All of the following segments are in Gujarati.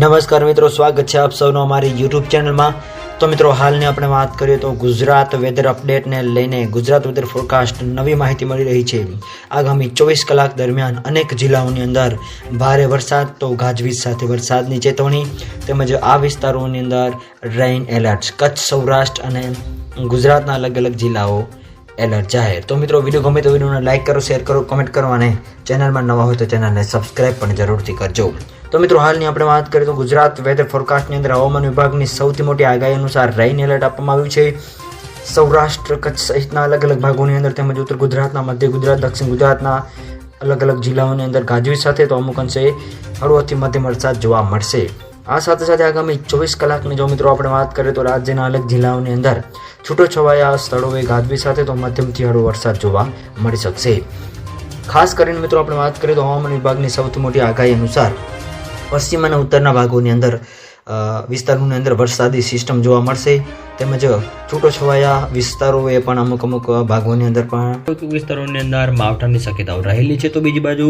નમસ્કાર મિત્રો, સ્વાગત છે આપ સૌનો અમારી યુટ્યુબ ચેનલમાં। તો મિત્રો, હાલની આપણે વાત કરીએ તો ગુજરાત વેધર અપડેટને લઈને ગુજરાત વેધર ફોરકાસ્ટ નવી માહિતી મળી રહી છે। આગામી 24 કલાક દરમિયાન અનેક જિલ્લાઓની અંદર ભારે વરસાદ તો ગાજવીજ સાથે વરસાદની ચેતવણી તેમજ આ વિસ્તારોની અંદર રેઇન એલર્ટ, કચ્છ, સૌરાષ્ટ્ર અને ગુજરાતના અલગ અલગ જિલ્લાઓ એલર્ટ જાહેર। તો મિત્રો, વિડીયો ગમે તો વિડીયોને લાઇક કરો, શેર કરો, કમેન્ટ કરો અને ચેનલમાં નવા હોય તો ચેનલને સબસ્ક્રાઇબ પણ જરૂરથી કરજો। તો મિત્રો, હાલની આપણે વાત કરીએ તો ગુજરાત વેધર ફોરકાસ્ટની અંદર હવામાન વિભાગની સૌથી મોટી આગાહી અનુસાર રેઇન એલર્ટ આપવામાં આવ્યું છે। સૌરાષ્ટ્ર, કચ્છ સહિતના અલગ અલગ ભાગોની અંદર તેમજ ઉત્તર ગુજરાતના, મધ્ય ગુજરાત, દક્ષિણ ગુજરાતના અલગ અલગ જિલ્લાઓની અંદર ગાજવીજ સાથે તો અમુક અંશે હળવોથી મધ્યમ વરસાદ જોવા મળશે। આ સાથે સાથે આગામી 24 કલાકની જો મિત્રો આપણે વાત કરીએ તો રાજ્યના અલગ જિલ્લાઓની અંદર છૂટોછવાયા સ્થળોએ ગાજવીજ સાથે તો મધ્યમથી હળવો વરસાદ જોવા મળી શકશે। ખાસ કરીને મિત્રો આપણે વાત કરીએ તો હવામાન વિભાગની સૌથી મોટી આગાહી અનુસાર પશ્ચિમ અને ઉત્તરના ભાગોની અંદર વિસ્તારોની અંદર વરસાદી સિસ્ટમ જોવા મળશે તેમજ છૂટોછવાયા વિસ્તારોએ પણ અમુક ભાગોની અંદર પણ વિસ્તારોની અંદર માવઠાની શક્યતાઓ રહેલી છે। તો બીજી બાજુ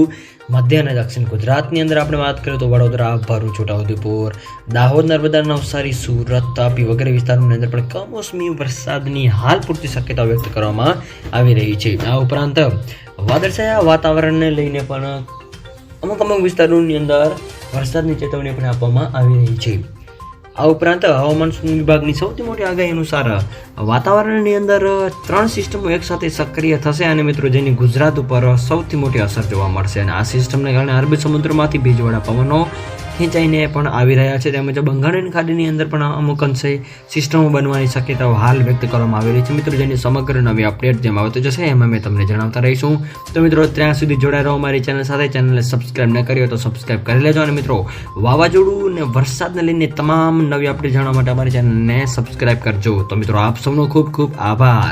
મધ્ય અને દક્ષિણ ગુજરાતની અંદર આપણે વાત કરીએ તો વડોદરા, ભરૂચ, છોટાઉદેપુર, દાહોદ, નર્મદા, નવસારી, સુરત, તાપી વગેરે વિસ્તારોની અંદર પણ કમોસમી વરસાદની હાલ પૂરતી શક્યતાઓ વ્યક્ત કરવામાં આવી રહી છે। આ ઉપરાંત વાદળછાયા વાતાવરણને લઈને પણ અમુક વિસ્તારોની અંદર વરસાદની ચેતવણી પણ આપવામાં આવી રહી છે। આ ઉપરાંત હવામાન વિભાગની સૌથી મોટી આગાહી અનુસાર વાતાવરણની અંદર 3 સિસ્ટમો એકસાથે સક્રિય થશે અને મિત્રો જેની ગુજરાત ઉપર સૌથી મોટી અસર જોવા મળશે અને આ સિસ્ટમને કારણે અરબી સમુદ્રમાંથી ભેજવાળા પવનો ખેંચાઈને પણ આવી રહ્યા છે તેમજ બંગાળની ખાડીની અંદર પણ અમુક અંશે સિસ્ટમો બનવાની શક્યતાઓ હાલ વ્યક્ત કરવામાં આવી રહી છે। મિત્રો, જેની સમગ્ર નવી અપડેટ જેમ આવતો જશે એમાં અમે તમને જણાવતા રહીશું। તો મિત્રો, ત્યાં સુધી જોડાઈ રહો અમારી ચેનલ સાથે। ચેનલને સબસ્ક્રાઇબ ન કરી હોય તો સબસ્ક્રાઇબ કરી લેજો અને મિત્રો, વાવાઝોડું અને વરસાદને લઈને તમામ નવી અપડેટ જાણવા માટે અમારી ચેનલને સબસ્ક્રાઇબ કરજો। તો મિત્રો, આપ સૌનો ખૂબ ખૂબ આભાર।